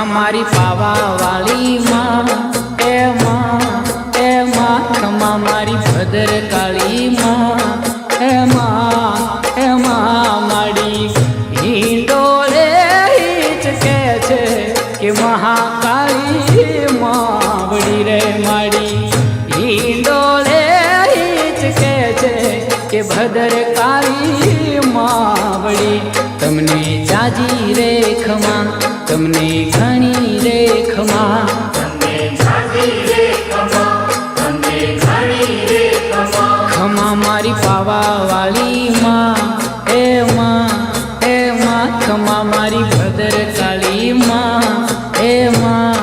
માં મારી પાવા વાળી માં એ માં ખમા મારી ભદર કાળી માં એ માં માડી હિંડોળે હિચકે છે કે મહાકાળી માવડી રે માડી હિંડોળે હિચકે છે કે ભદર કાળી માવડી તમને જાજી રે ખમા તમને ઘણી રે ખમા ખમા મારી પાવા વાળી માં એ માં ખમા મારી ભદર કાળી માં એ માં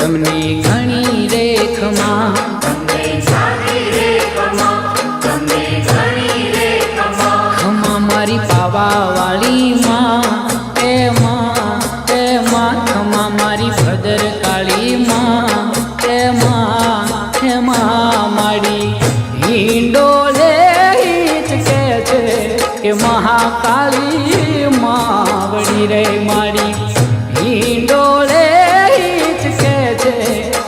તમને ઘણી રે ખમા ખમા મારી પાવા વાળી માં એ માં ખમા મારી ભદર કાળી માં એ માં માડી હિંડોળે હિચકે છે કે મહાકાળી માવડી રે માડી હિંડોળે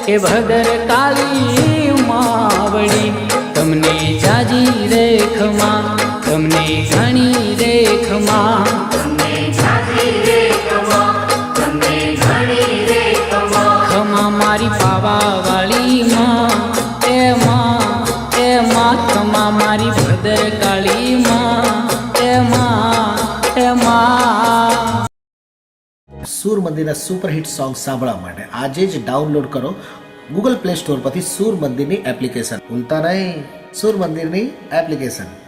કે ભદર કાળી માવડી તમને જાજી રે ખમા તમને ઘણી રે ખમા ખમા મારી પાવા વાળી માં એ માં ખમા મારી ભદર કાળી માં એ માં સૂર મંદિરના સુપરહિટ સોંગ સાંભળવા માટે આજે જ ડાઉનલોડ કરો ગૂગલ પ્લે સ્ટોર પરથી સૂર મંદિરની એપ્લિકેશન. ભૂલતા નહીં સૂર મંદિરની એપ્લિકેશન.